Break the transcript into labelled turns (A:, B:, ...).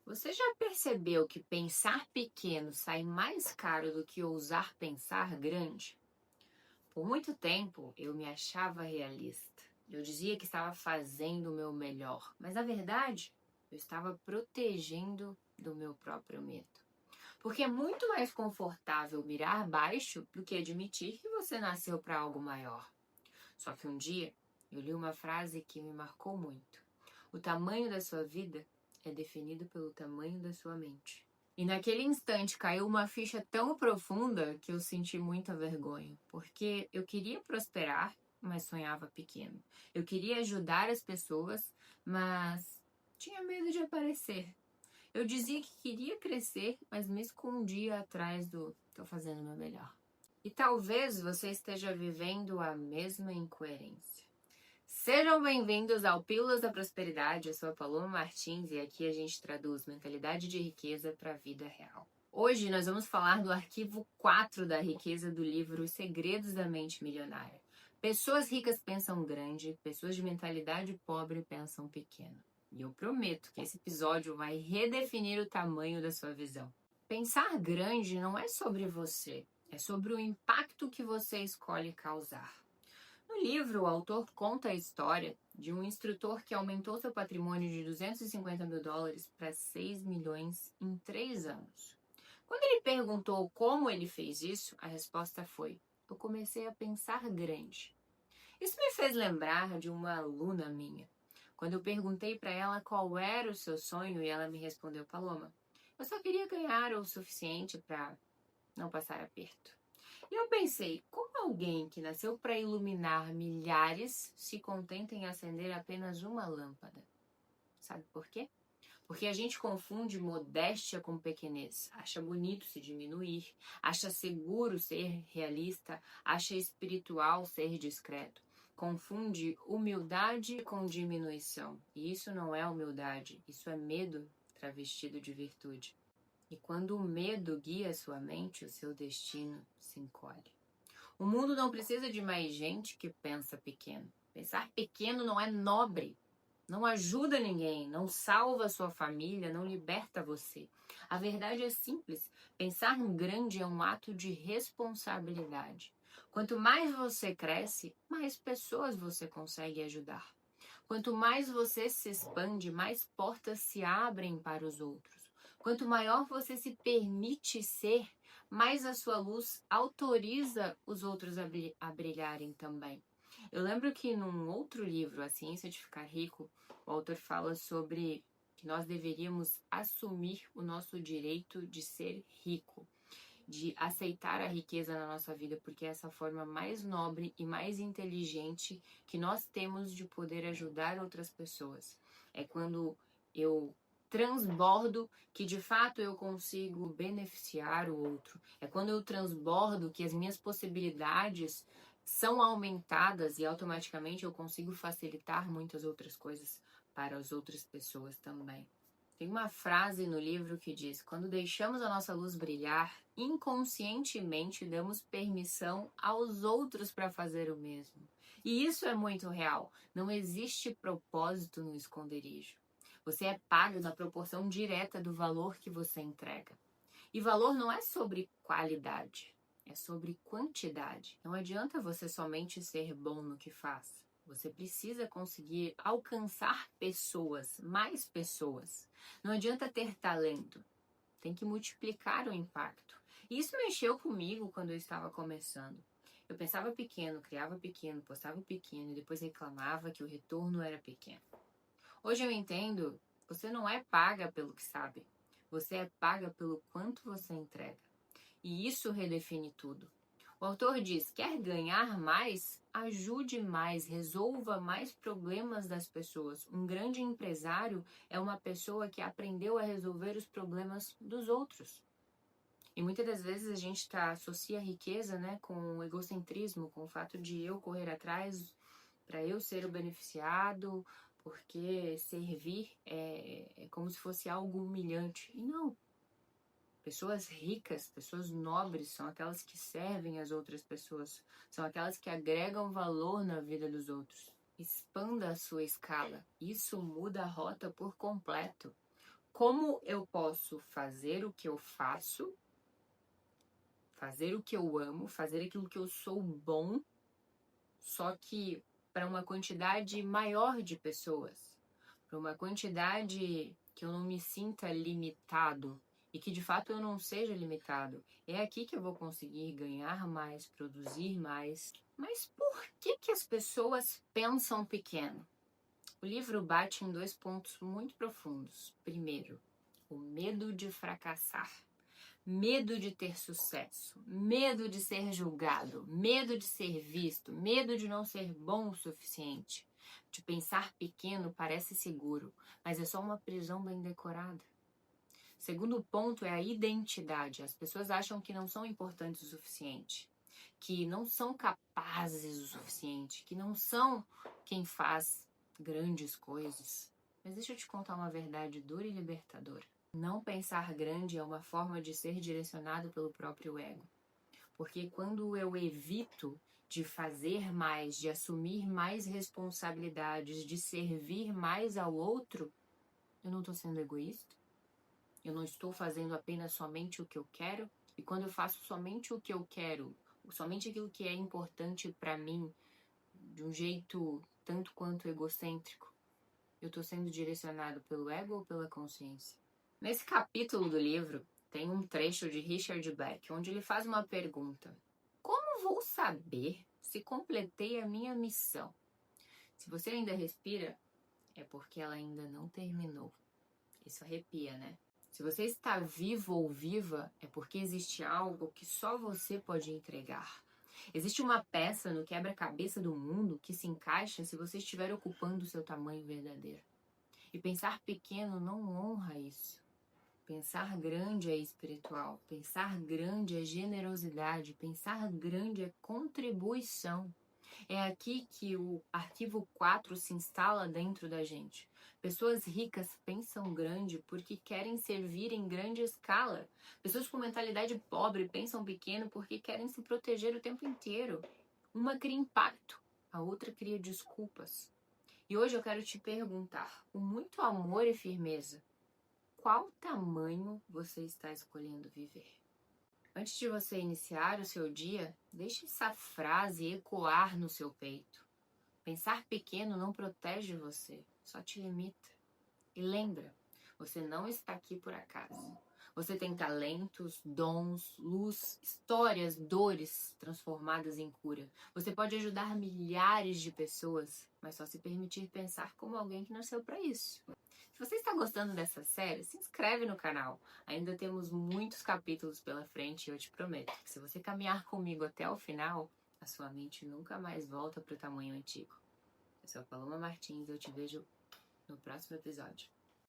A: Você já percebeu que pensar pequeno sai mais caro do que ousar pensar grande? Por muito tempo eu me achava realista. Eu dizia que estava fazendo o meu melhor, mas na verdade eu estava protegendo do meu próprio medo. Porque é muito mais confortável mirar baixo do que admitir que você nasceu para algo maior. Só que um dia eu li uma frase que me marcou muito. O tamanho da sua vida é definido pelo tamanho da sua mente. E naquele instante caiu uma ficha tão profunda que eu senti muita vergonha, porque eu queria prosperar, mas sonhava pequeno. Eu queria ajudar as pessoas, mas tinha medo de aparecer. Eu dizia que queria crescer, mas me escondia atrás do "tô fazendo o meu melhor". E talvez você esteja vivendo a mesma incoerência. Sejam bem-vindos ao Pílulas da Prosperidade. Eu sou a Paloma Martins e aqui a gente traduz mentalidade de riqueza para a vida real. Hoje nós vamos falar do arquivo 4 da riqueza do livro Os Segredos da Mente Milionária. Pessoas ricas pensam grande, pessoas de mentalidade pobre pensam pequeno. E eu prometo que esse episódio vai redefinir o tamanho da sua visão. Pensar grande não é sobre você, é sobre o impacto que você escolhe causar. No livro, o autor conta a história de um instrutor que aumentou seu patrimônio de $250 mil para 6 milhões em 3 anos. Quando ele perguntou como ele fez isso, a resposta foi: eu comecei a pensar grande. Isso me fez lembrar de uma aluna minha. Quando eu perguntei para ela qual era o seu sonho e ela me respondeu: Paloma, eu só queria ganhar o suficiente para não passar aperto. E eu pensei, como alguém que nasceu para iluminar milhares se contenta em acender apenas uma lâmpada? Sabe por quê? Porque a gente confunde modéstia com pequenez, acha bonito se diminuir, acha seguro ser realista, acha espiritual ser discreto. Confunde humildade com diminuição. E isso não é humildade, isso é medo travestido de virtude. E quando o medo guia sua mente, o seu destino se encolhe. O mundo não precisa de mais gente que pensa pequeno. Pensar pequeno não é nobre, não ajuda ninguém, não salva sua família, não liberta você. A verdade é simples, pensar grande é um ato de responsabilidade. Quanto mais você cresce, mais pessoas você consegue ajudar. Quanto mais você se expande, mais portas se abrem para os outros. Quanto maior você se permite ser, mais a sua luz autoriza os outros a brilharem também. Eu lembro que num outro livro, A Ciência de Ficar Rico, o autor fala sobre que nós deveríamos assumir o nosso direito de ser rico, de aceitar a riqueza na nossa vida, porque é essa forma mais nobre e mais inteligente que nós temos de poder ajudar outras pessoas. É quando eu transbordo que de fato eu consigo beneficiar o outro. É quando eu transbordo que as minhas possibilidades são aumentadas e automaticamente eu consigo facilitar muitas outras coisas para as outras pessoas também. Tem uma frase no livro que diz: quando deixamos a nossa luz brilhar, inconscientemente damos permissão aos outros para fazer o mesmo. E isso é muito real. Não existe propósito no esconderijo. Você é pago na proporção direta do valor que você entrega. E valor não é sobre qualidade, é sobre quantidade. Não adianta você somente ser bom no que faz. Você precisa conseguir alcançar pessoas, mais pessoas. Não adianta ter talento, tem que multiplicar o impacto. E isso mexeu comigo quando eu estava começando. Eu pensava pequeno, criava pequeno, postava pequeno e depois reclamava que o retorno era pequeno. Hoje eu entendo, você não é paga pelo que sabe, você é paga pelo quanto você entrega. E isso redefine tudo. O autor diz: quer ganhar mais? Ajude mais, resolva mais problemas das pessoas. Um grande empresário é uma pessoa que aprendeu a resolver os problemas dos outros. E muitas das vezes a gente associa a riqueza, com o egocentrismo, com o fato de eu correr atrás para eu ser o beneficiado, porque servir é como se fosse algo humilhante. E não. Pessoas ricas, pessoas nobres, são aquelas que servem as outras pessoas, são aquelas que agregam valor na vida dos outros. Expanda a sua escala, isso muda a rota por completo. como eu posso fazer o que eu faço, fazer o que eu amo, fazer aquilo que eu sou bom, só que para uma quantidade maior de pessoas, para uma quantidade que eu não me sinta limitado e que de fato eu não seja limitado. É aqui que eu vou conseguir ganhar mais, produzir mais. Mas por que as pessoas pensam pequeno? O livro bate em 2 pontos muito profundos. Primeiro, o medo de fracassar. Medo de ter sucesso, medo de ser julgado, medo de ser visto, medo de não ser bom o suficiente. De pensar pequeno parece seguro, mas é só uma prisão bem decorada. Segundo ponto é a identidade. As pessoas acham que não são importantes o suficiente, que não são capazes o suficiente, que não são quem faz grandes coisas. Mas deixa eu te contar uma verdade dura e libertadora. Não pensar grande é uma forma de ser direcionado pelo próprio ego. Porque quando eu evito de fazer mais, de assumir mais responsabilidades, de servir mais ao outro, eu não estou sendo egoísta. Eu não estou fazendo apenas somente o que eu quero. E quando eu faço somente o que eu quero, somente aquilo que é importante para mim, de um jeito tanto quanto egocêntrico, eu estou sendo direcionado pelo ego ou pela consciência? Nesse capítulo do livro, tem um trecho de Richard Beck, onde ele faz uma pergunta. Como vou saber se completei a minha missão? Se você ainda respira, é porque ela ainda não terminou. Isso arrepia, né? Se você está vivo ou viva, é porque existe algo que só você pode entregar. Existe uma peça no quebra-cabeça do mundo que se encaixa se você estiver ocupando o seu tamanho verdadeiro. E pensar pequeno não honra isso. Pensar grande é espiritual, pensar grande é generosidade, pensar grande é contribuição. É aqui que o arquivo 4 se instala dentro da gente. Pessoas ricas pensam grande porque querem servir em grande escala. Pessoas com mentalidade pobre pensam pequeno porque querem se proteger o tempo inteiro. Uma cria impacto, a outra cria desculpas. E hoje eu quero te perguntar, com muito amor e firmeza, qual tamanho você está escolhendo viver? Antes de você iniciar o seu dia, deixe essa frase ecoar no seu peito. Pensar pequeno não protege você, só te limita. E lembra, você não está aqui por acaso. Você tem talentos, dons, luz, histórias, dores transformadas em cura. Você pode ajudar milhares de pessoas, mas só se permitir pensar como alguém que nasceu para isso. Se você está gostando dessa série, se inscreve no canal. Ainda temos muitos capítulos pela frente e eu te prometo que se você caminhar comigo até o final, a sua mente nunca mais volta para o tamanho antigo. Eu sou a Paloma Martins e eu te vejo no próximo episódio.